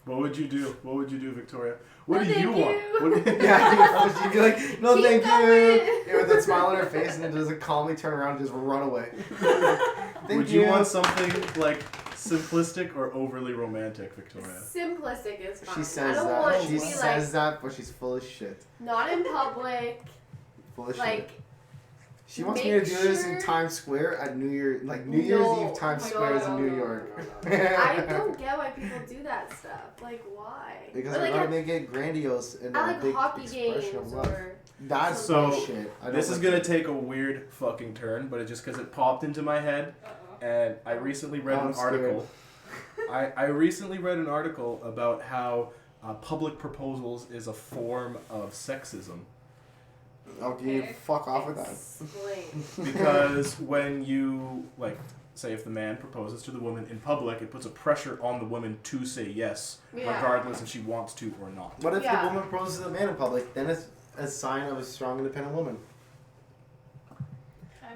What would you do? What would you do, Victoria? What No, do you thank want? you. Yeah, she'd be like, no, Keep thank going. you. Yeah, with a smile on her face, and then just calmly turn around and just run away. Would you want something like simplistic or overly romantic, Victoria? Simplistic is fine. She I says don't that. want She to be says that, but she's full of shit. not in public. Full of shit. Like, She wants me to do this in sure- Times Square at New Year's Eve. Times Square is in New York. I don't get why people do that stuff. Like, why? Because or we like gotta make it grandiose and I a like big hockey expression games of love. or That's So, bullshit. This is gonna take a weird fucking turn, but it's just because it popped into my head, and I recently read I'm an article. I recently read an article about how public proposals is a form of sexism. Okay, Okay. fuck off with that. Explain. Because when you, like, say if the man proposes to the woman in public, it puts a pressure on the woman to say yes, Yeah. regardless if she wants to or not. What if Yeah. the woman proposes to the man in public? Then it's a sign of a strong, independent woman.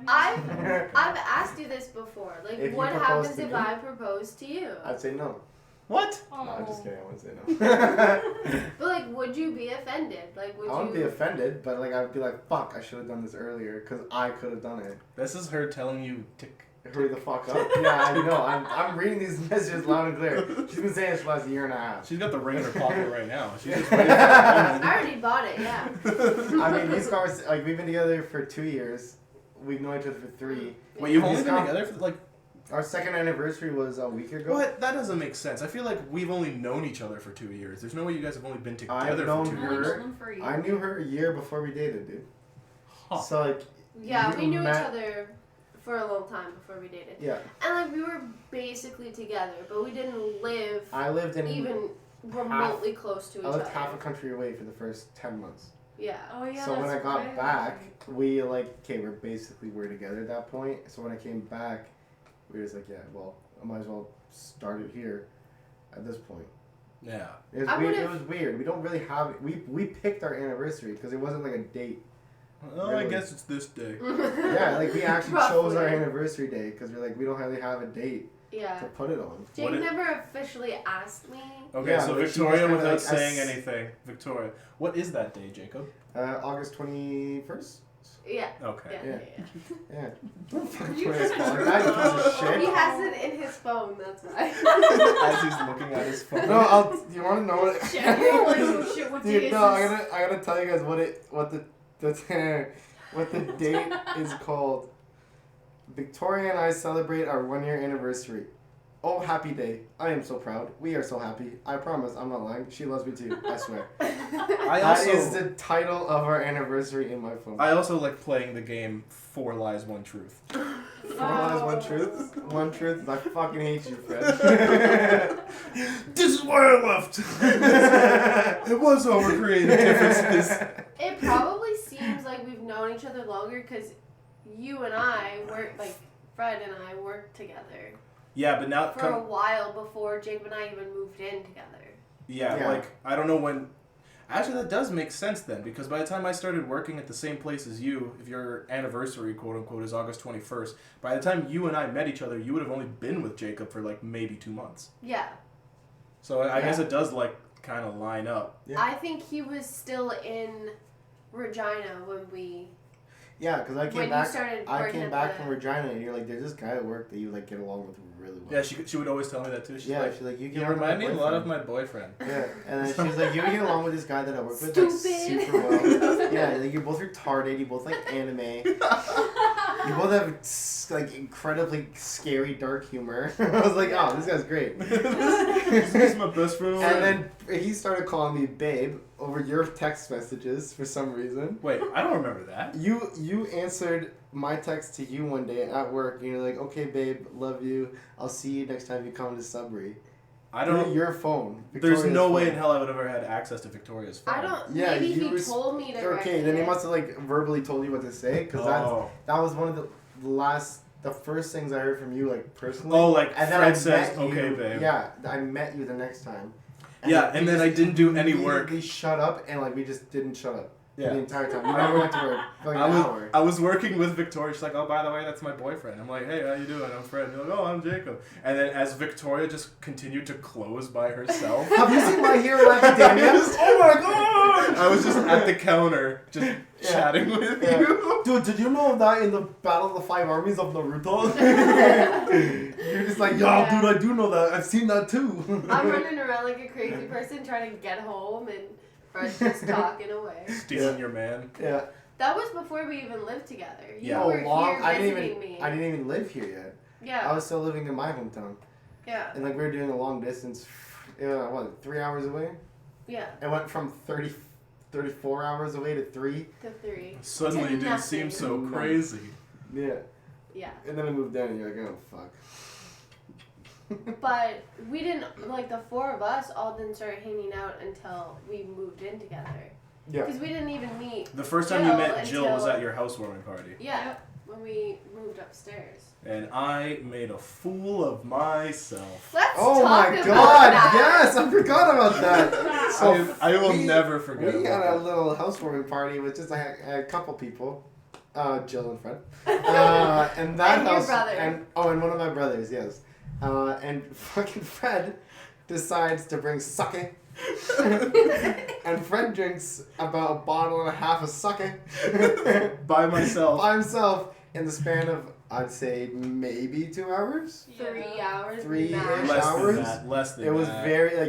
I've asked you this before. Like, If you what propose happens to if me? I propose to you? I'd say no. What? Oh. No, I'm just kidding. I wouldn't say no. But like, would you be offended? Like, would I wouldn't you? be offended, but like I'd be like, fuck, I should have done this earlier because I could have done it. This is her telling you to... Hurry the fuck up. Yeah, I know. I'm reading these messages loud and clear. She's been saying it for the last year and a half. She's got the ring in her pocket right now. She's just waiting for I the already bought it. Yeah. I mean, these cars, like, we've been together for 2 years. We've known each other for 3. Wait, you've only These been com- together for, like... Our second anniversary was a week ago. What? That doesn't make sense. I feel like we've only known each other for 2 years. There's no way you guys have only been I've together known for 2 I've only years. her. known them for a year. I knew her a year before we dated, dude. Huh. So, like, Yeah, you we knew met- each other for a long time before we dated, Yeah. and like we were basically together, but we didn't live I lived in... even remotely close to each I lived other. half a country away for the first 10 months. Yeah. Oh yeah. So when I that's got right. back, we like, okay, we're together at that point. So when I came back, we were just like, yeah, well, I might as well start it here at this point. Yeah. It was I weird. would've- It was weird. We don't really have, we picked our anniversary because it wasn't like a date. Oh, Really? I guess it's this day. Yeah, like we actually chose our Roughly. anniversary day because we're like, we don't really have a date Yeah. to put it on. Jake What it- never officially asked me. Okay, Yeah, so but she Victoria, was kinda without like, saying anything, Victoria, what is that day, Jacob? August 21st? Yeah. Okay. Yeah. Yeah. Yeah. Yeah. Don't fucking You put his could've phone. That piece of He shit. has it in his phone. That's why. As he's looking at his phone. No, do you want to know what? Shit, you're like, oh shit, what day Dude, is no, this? I gotta tell you guys what the date is called. Victoria and I celebrate our 1-year anniversary. Oh, happy day. I am so proud. We are so happy. I promise, I'm not lying. She loves me too, I swear. That is the title of our anniversary in my phone. I also like playing the game 4 Lies, 1 Truth. 4 lies, 1 truth. 1 truth is I fucking hate you, Fred. This is why I left. It was over creative differences. It probably seems like we've known each other longer because you and I work, like Fred and I worked together Yeah, but now for a while before Jacob and I even moved in together. yeah, like I don't know when. Actually, that does make sense then, because by the time I started working at the same place as you, if your anniversary, quote unquote, is August 21st, by the time you and I met each other, you would have only been with Jacob for like maybe 2 months. Yeah. So I guess it does like kind of line up. Yeah. I think he was still in Regina when we. Yeah, because I When came you back. started I working came at back the- from Regina, and you're like, "There's this guy at work that you like get along with really well." Yeah, she would always tell me that too. She's Yeah, like, she's like, "You you get along with remind me my a lot of boyfriend." my boyfriend. Yeah, and then she's like, "You get along with this guy that I work with like, Stupid. super well." Yeah, like you're both retarded. You both like anime. You both have like incredibly scary dark humor. I was like, "Oh, this guy's great." He's my best friend. And then he started calling me babe over your text messages for some reason. Wait, I don't remember that. You answered my text to you one day at work, and you're like, "Okay, babe, love you. I'll see you next time you come to Sudbury." I don't. Through your phone. There's Victoria's no way phone. in hell I would have ever had access to Victoria's phone. I don't. Yeah, maybe you he were told me to. Okay, then he must have like verbally told you what to say, because that was one of the last the first things I heard from you, like, personally. Oh, like, and then Fred I says, met okay, you, babe. Yeah, I met you the next time. And then I didn't do any work. We shut up, and, like, we just didn't shut up. Yeah. The entire time. You never went to work for like an hour. I was working with Victoria. She's like, oh, by the way, that's my boyfriend. I'm like, hey, how you doing? I'm Fred. And you're like, oh, I'm Jacob. And then as Victoria just continued to close by herself. Have you seen My Hero Academia? Oh my god! I was just at the counter, just chatting with you. Dude, did you know that in the Battle of the Five Armies of Naruto? You're just like, yo, dude, I do know that. I've seen that too. I'm running around like a crazy person trying to get home and Fred's just talking away. Stealing your man. Yeah. That was before we even lived together. You Yeah. were here visiting me. I didn't even live here yet. Yeah. I was still living in my hometown. Yeah. And like we were doing a long distance, 3 hours away? Yeah. It went from 34 hours away to 3. To 3. Suddenly To it didn't seem nothing. so crazy. Yeah. Yeah. And then I moved down and you're like, oh, fuck. But we didn't, like, the 4 of us all didn't start hanging out until we moved in together. Yeah. Because we didn't even meet The first time you met Jill was at your housewarming party. Yeah, when we moved upstairs. And I made a fool of myself. Let's Oh talk my about god, that. yes, I forgot about that. So I will never forget We about had a that. little housewarming party with just a couple people, Jill and Fred, and that And your house, brother. and one of my brothers, yes, and fucking Fred decides to bring sake, and Fred drinks about a bottle and a half of sake By myself. by himself in the span of, I'd say, maybe 2 hours. 3 hours. 3-ish max. Less than It was that.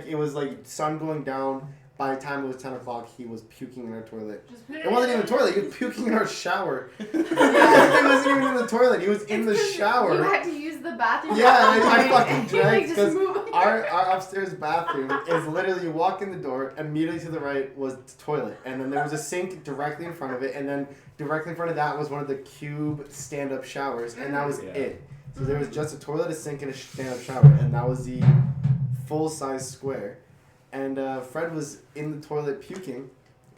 it was like sun going down. By the time it was 10 o'clock, he was puking in our toilet. Just It wasn't even a toilet, he was puking in our shower. It wasn't even in the toilet, he was in the shower. You had to use the bathroom. Yeah, and I fucking And you, drank just because move our upstairs bathroom is literally, you walk in the door, immediately to the right was the toilet, and then there was a sink directly in front of it, and then directly in front of that was one of the cube stand-up showers, and that was it. So there was just a toilet, a sink, and a stand-up shower, and that was the full-size square. And Fred was in the toilet puking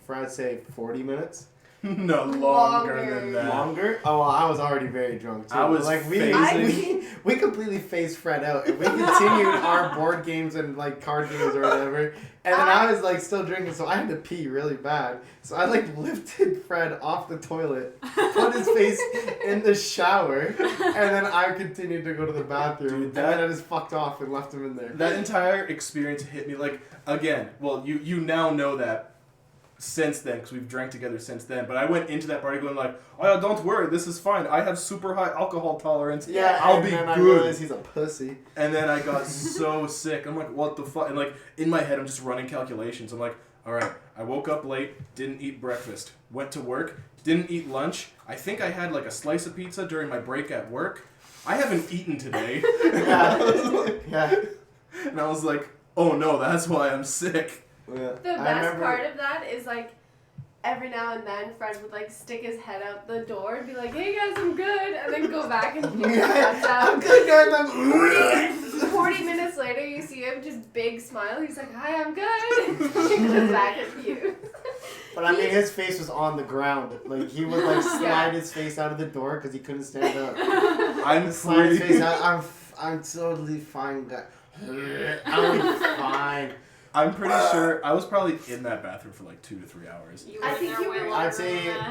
for, I'd say, 40 minutes. No, longer than that. Longer? Oh, well, I was already very drunk too. I was like phasing. we completely phased Fred out, and we continued our board games and like card games or whatever. And then I was like still drinking, so I had to pee really bad. So I like lifted Fred off the toilet, put his face in the shower, and then I continued to go to the bathroom. Dude, and then I just fucked off and left him in there. That entire experience hit me like, again, well, you now know that since then, because we've drank together since then, but I went into that party going like, oh yeah, don't worry, this is fine. I have super high alcohol tolerance. Yeah, I'll and be then good. I realized he's a pussy. And then I got so sick. I'm like, what the fuck? And like, in my head, I'm just running calculations. I'm like, alright, I woke up late, didn't eat breakfast, went to work, didn't eat lunch. I think I had like a slice of pizza during my break at work. I haven't eaten today. Yeah. And I was like, oh no, that's why I'm sick. Yeah. The best part of that is like every now and then Fred would like stick his head out the door and be like, hey guys, I'm good, and then go back and puke his guts I'm out. good, guys. 40 minutes later you see him just big smile, he's like, hi, I'm good. He goes back and pukes. But I mean, his face was on the ground. Like he would like slide his face out of the door because he couldn't stand up. I'm Slide his face pretty, out. I'm totally fine, guy. I'm fine. I'm pretty sure I was probably in that bathroom for like 2 to 3 hours. You I were think there you way were- longer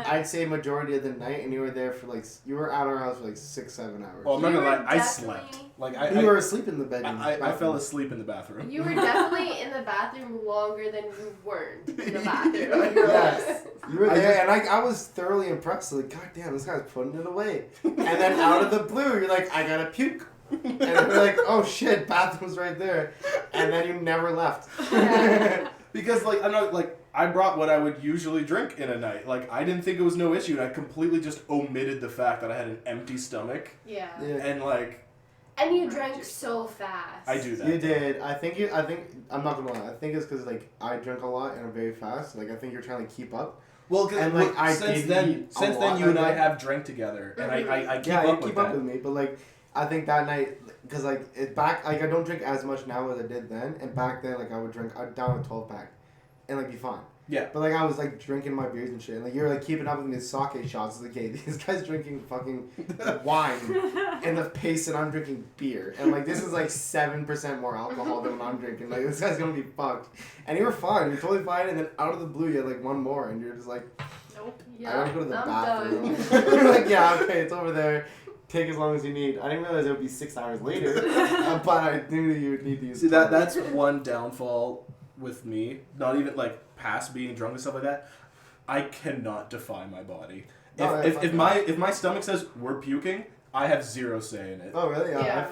I'd say majority of the night, and you were there for like you were at our house for like 6-7 hours. Well, I'm not You gonna lie, were I definitely- slept. Like you were asleep in the bedroom. I fell asleep in the bathroom. You were definitely in the bathroom longer than you weren't in the bathroom. Yes. You were there, and I was thoroughly impressed. Like, God damn, this guy's putting it away. And then out of the blue, you're like, I gotta puke. And we're like, oh shit, bathroom's right there. And then you never left. Yeah. Because like I'm not like I brought what I would usually drink in a night. Like I didn't think it was no issue, and I completely just omitted the fact that I had an empty stomach. Yeah. Yeah. And like And you drank so fast. I do that. You did. I think I'm not gonna lie. I think it's because like I drink a lot and I'm very fast. Like I think you're trying to keep up. Well, And, like, I since did then, eat a since lot then you and that I day. have drank together, and I keep Yeah, up you with keep that. up with me, but like I think that night, because like it back, I don't drink as much now as I did then, and back then like I would drink, I'd down a 12-pack, and like be fine. Yeah. But like I was like drinking my beers and shit, and like you're like keeping up with me sake shots. It's like, hey, these guys drinking fucking wine in the pace, and I'm drinking beer, and like this is like 7% more alcohol than what I'm drinking. Like this guy's gonna be fucked. And you were fine, you're totally fine, and then out of the blue you had like one more, and you're just like, nope. I gotta go to the I'm bathroom. done. You're like, yeah, okay, it's over there. Take as long as you need. I didn't realize it would be 6 hours later, but I knew that you would need to use. See that's one downfall with me. Not even like past being drunk and stuff like that. I cannot defy my body. If my stomach says we're puking, I have zero say in it. Oh really? Yeah.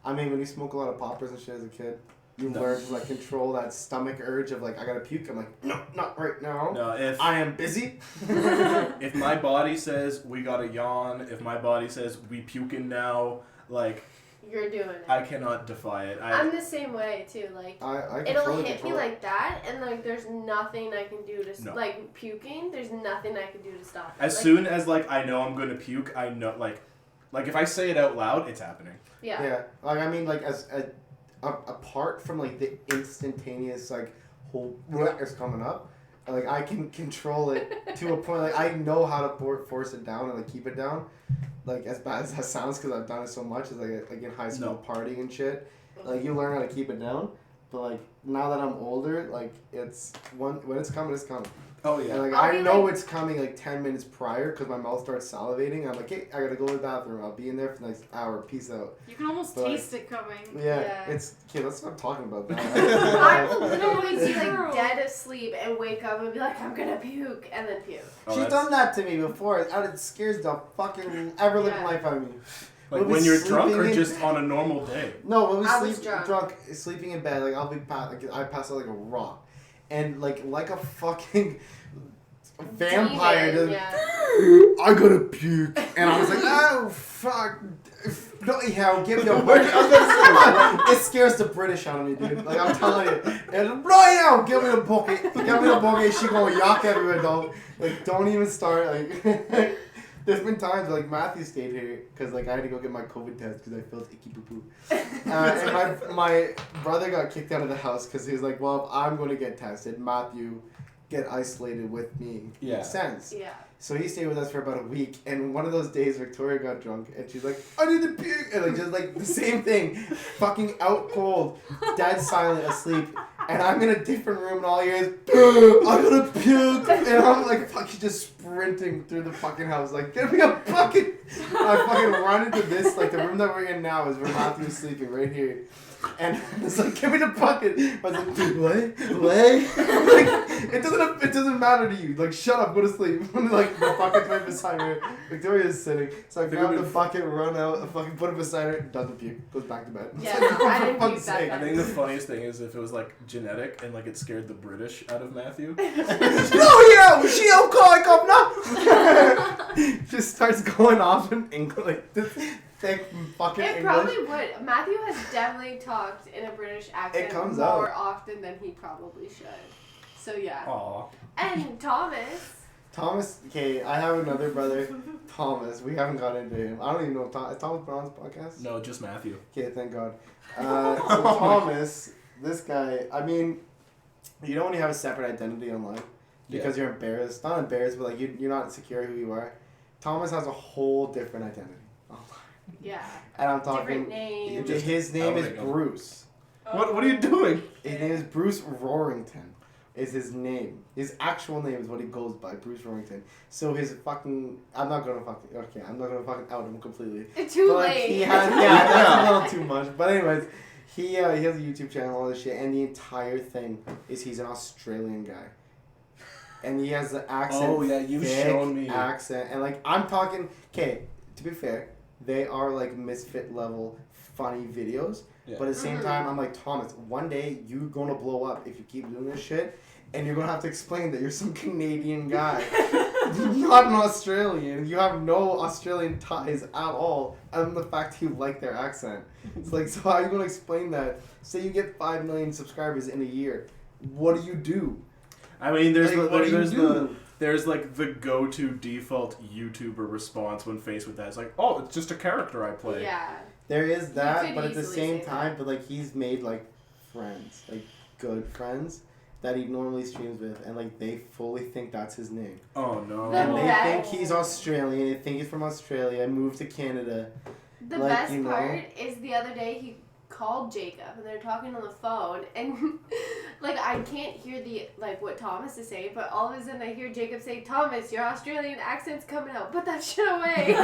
I mean, when you smoke a lot of poppers and shit as a kid, you learn to like control that stomach urge of like I gotta puke. I'm like, no, not right now. No, if I am busy. if my body says we gotta yawn, if my body says we puking now, like You're doing it. I cannot defy it. I'm the same way too. Like I it'll hit me like that, and like there's nothing I can do to No. like puking. There's nothing I can do to stop it. As soon as like I know I'm gonna puke, I know like if I say it out loud, it's happening. Yeah. Yeah. Like I mean, like apart from like the instantaneous like whole is coming up, like I can control it to a point. Like I know how to force it down and like keep it down. Like as bad as that sounds, because I've done it so much, is like in high school partying and shit. Like you learn how to keep it down, but like now that I'm older, like it's when it's coming, it's coming. Oh yeah. And like I know it's coming like 10 minutes prior because my mouth starts salivating. I'm like, hey, I gotta go to the bathroom. I'll be in there for the next hour. Peace out. You can almost taste it coming. Yeah. It's okay. Let's stop talking about that. I will literally be like dead asleep and wake up and be like, I'm gonna puke, and then puke. She's done that to me before. It scares the fucking ever living life out of me. Like when you're drunk or just on a normal day? No, when we sleeping in bed, like I'll be I pass out like a rock. And like a fucking vampire, I gotta puke, and I was like, oh fuck, bloody hell, give me a bucket. It scares the British out of me, dude. Like I'm telling you, and bloody hell, give me the bucket. She gonna yuck everywhere, dog. Like don't even start. Like there's been times like Matthew stayed here because like I had to go get my COVID test because I felt icky poo poo. And my brother got kicked out of the house because he was like, well, if I'm going to get tested, Matthew get isolated with me. Yeah. Makes sense. Yeah. So he stayed with us for about a week, and one of those days Victoria got drunk and she's like, I need to puke, and like just like the same thing, fucking out cold, dead silent, asleep. And I'm in a different room and all you hear is, I'm gonna puke! And I'm like fucking just sprinting through the fucking house, like, get me a bucket! And I fucking run into this, like the room that we're in now is where Matthew's sleeping, right here. And it's like, give me the bucket! I was like, what? Like, it doesn't matter to you. Like, shut up, go to sleep. Like, the bucket's right beside her. Victoria's sitting. So I grab the bucket, run out, fucking put it beside her, doesn't puke, goes back to bed. Yeah, like, I didn't puke that I bad. think the funniest thing is if it was like genetic and like it scared the British out of Matthew. No, yeah, she alcoholic up now. Just starts going off in English, like this thick fucking It English. probably would. Matthew has definitely talked in a British accent comes more out. often than he probably should. So yeah. Aw. And Thomas, okay, I have another brother, Thomas. We haven't got into him. I don't even know if is Thomas Brown's podcast? No, just Matthew. Okay, thank God. So Thomas, this guy, I mean, you know when you have a separate identity online? Because you're embarrassed. Not embarrassed, but like you're not secure who you are. Thomas has a whole different identity online. Yeah. And I'm talking, different name. his name is Bruce. What are you doing? His name is Bruce Roarington. Is his name. His actual name is what he goes by, Bruce Roarington. So his fucking... I'm not gonna fucking out him completely. Too but, late. He has, yeah, that's a little too much. But anyways, he has a YouTube channel, all this shit, and the entire thing is he's an Australian guy. And he has the accent. Oh, yeah, you've shown me. Accent. And, like, I'm talking... Okay, to be fair, they are, like, misfit level funny videos. Yeah. But at the same time, I'm like, Thomas, one day you're going to blow up if you keep doing this shit. And you're going to have to explain that you're some Canadian guy. Not an Australian. You have no Australian ties at all. Other than the fact you like their accent. It's like, so how are you going to explain that? Say you get 5 million subscribers in a year. What do you do? I mean, there's like, there's like the go-to default YouTuber response when faced with that. It's like, oh, it's just a character I play. Yeah. There is that, but at the same time, but like he's made like friends, like good friends that he normally streams with, and like they fully think that's his name. Oh no! And they think he's Australian. They think he's from Australia. Moved to Canada. The best part is the other day he called Jacob and they're talking on the phone and like I can't hear the like what Thomas is saying, but all of a sudden I hear Jacob say, "Thomas, your Australian accent's coming out. Put that shit away."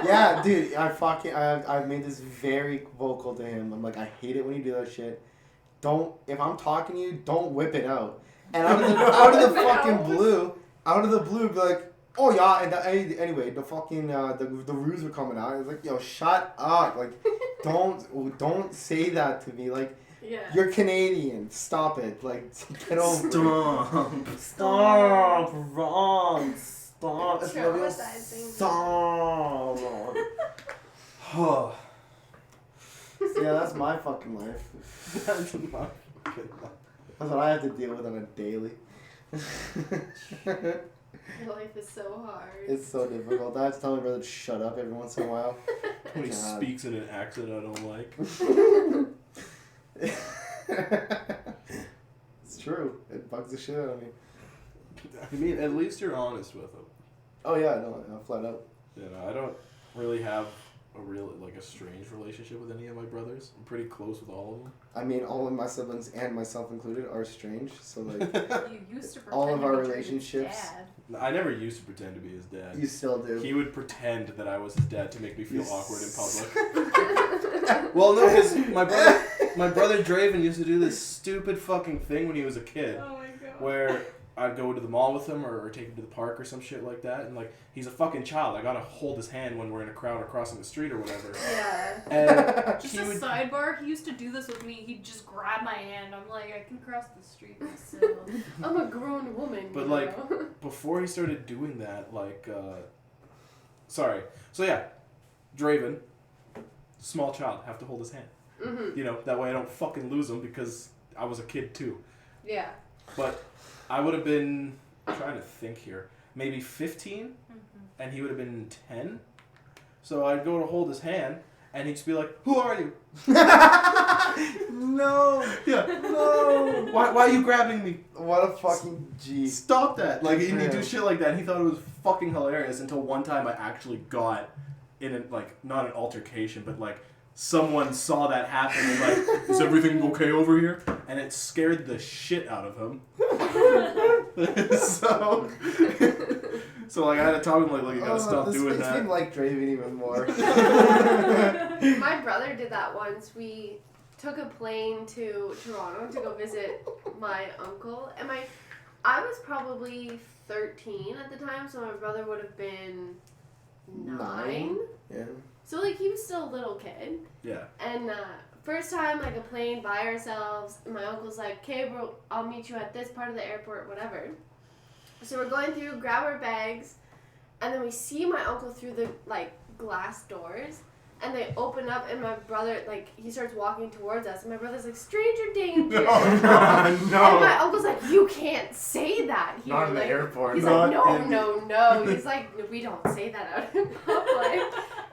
Yeah, dude, I've made this very vocal to him. I'm like, I hate it when you do that shit. If I'm talking to you, don't whip it out. And out of the fucking blue, be like, oh yeah, and anyway, the fucking the ruse were coming out. I was like, yo, shut up! Like, don't say that to me. Like, you're Canadian. Stop it. Like, get over. Stop. Wrong. Stop. Stop. Yeah, that's my fucking life. That's my fucking life. That's what I have to deal with on a daily. Life is so hard. It's so difficult. I have to tell my brother to shut up every once in a while. When he speaks in an accent I don't like. It's true. It bugs the shit out of me. I mean, at least you're honest with him. Oh yeah, no, flat out. Yeah, no, I don't really have a strange relationship with any of my brothers. I'm pretty close with all of them. I mean, all of my siblings and myself included are strange. So like, you used to pretend all of to our be relationships. dad. I never used to pretend to be his dad. You still do. He would pretend that I was his dad to make me feel awkward in public. Well, no, because my brother Draven used to do this stupid fucking thing when he was a kid. Oh my god. Where I'd go to the mall with him or take him to the park or some shit like that, and like he's a fucking child. I gotta hold his hand when we're in a crowd or crossing the street or whatever. Yeah. And just sidebar, he used to do this with me. He'd just grab my hand. I'm like, I can cross the street myself. I'm a grown woman. But like before he started doing that, so yeah, Draven, small child, have to hold his hand. Mm-hmm. You know, that way I don't fucking lose him because I was a kid too. Yeah. But I would have been, I'm trying to think here, maybe 15, and he would have been 10. So I'd go to hold his hand, and he'd just be like, "Who are you?" No. Yeah. No. Why are you grabbing me? What a fucking G. Stop that. Like, he'd do shit like that, and he thought it was fucking hilarious until one time I actually got in not an altercation, but like, someone saw that happen and like, "Is everything okay over here?" And it scared the shit out of him. So like I had to tell him like you gotta stop doing that. This makes me like Draven even more. My brother did that once. We took a plane to Toronto to go visit my uncle, and I was probably 13 at the time, so my brother would have been 9. Yeah. So like he was still a little kid. Yeah. And first time like a plane by ourselves, my uncle's like, "Okay, bro, I'll meet you at this part of the airport, whatever." So we're going through, grab our bags, and then we see my uncle through the like glass doors, and they open up, and my brother like he starts walking towards us, and my brother's like, "Stranger danger!" No. And my uncle's like, "You can't say that here." Not in like, the airport. He's like, "No." He's like, "We don't say that out in public."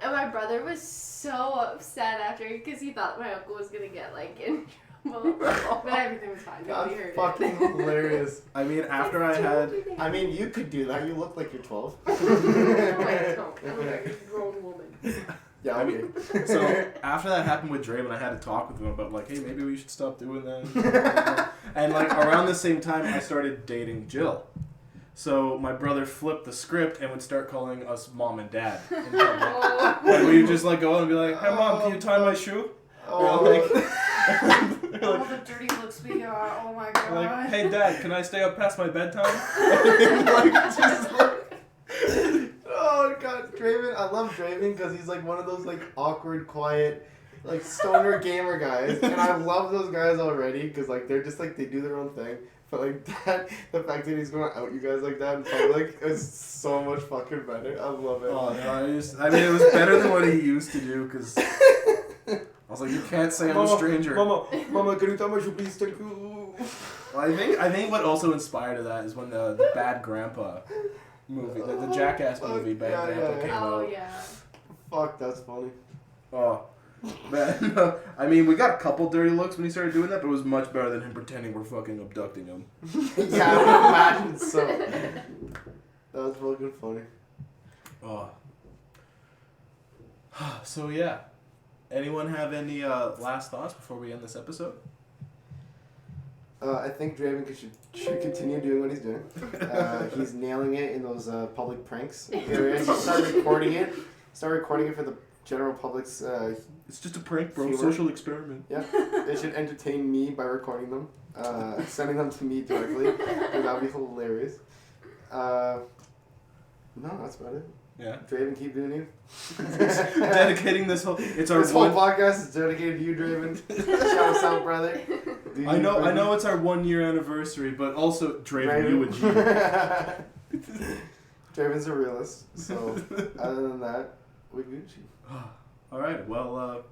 And my brother was so upset after because he thought my uncle was gonna get like in trouble, but everything was fine. Nobody heard fucking it. hilarious. I mean, after I had... I mean, you could do that. You look like you're 12. No, I don't. I'm a very grown woman. Yeah, I mean, so after that happened with Draven, I had to talk with him about like, hey, maybe we should stop doing that. And like around the same time, I started dating Jill. So my brother flipped the script and would start calling us mom and dad. And we would just like go and be like, "Hey mom, can you tie my shoe?" All the dirty looks we got. Oh my god. Like, "Hey dad, can I stay up past my bedtime?" Oh god, Draven. I love Draven because he's like one of those like awkward, quiet, like stoner gamer guys, and I love those guys already because like they're just like they do their own thing. But like that, the fact that he's going to out you guys like that in public is so much fucking better. I love it. Oh no, I mean it was better than what he used to do because I was like, you can't say I'm a stranger. Mama, can you tell me you please take you? Well, I think what also inspired that is when the Bad Grandpa movie, the Jackass movie, Bad Grandpa came out. Oh yeah. Fuck, that's funny. Oh, Man, I mean, we got a couple dirty looks when he started doing that, but it was much better than him pretending we're fucking abducting him. Yeah, I would imagine so. That was fucking funny. Oh. So yeah. Anyone have any last thoughts before we end this episode? I think Draven should continue doing what he's doing. He's nailing it in those public pranks areas. Start recording it for the general public's. It's just a prank, bro. humor. Social experiment. Yeah, they should entertain me by recording them, sending them to me directly. That would be hilarious. No, that's about it. Yeah. Draven, keep doing you. Dedicating this whole. It's our this whole podcast is dedicated to you, Draven. Shout us out, brother. I know it's our 1 year anniversary, but also Draven, you and G. Draven's a realist, so other than that, we Gucci. Alright, well,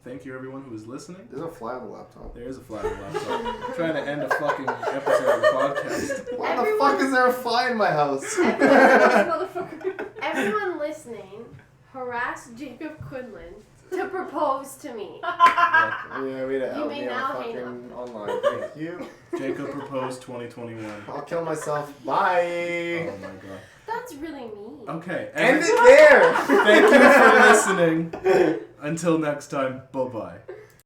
thank you everyone who is listening. There's a fly on the laptop. There is a fly on the laptop. I'm trying to end a fucking episode of the podcast. Why the fuck is there a fly in my house? Everyone listening, harass Jacob Quinlan to propose to me. Yeah, we had You may now hang fucking online. Thank you. Jacob proposed 2021. I'll kill myself. Bye. Oh my god. That's really mean. Okay. End it there. Thank you for listening. Until next time, bye-bye.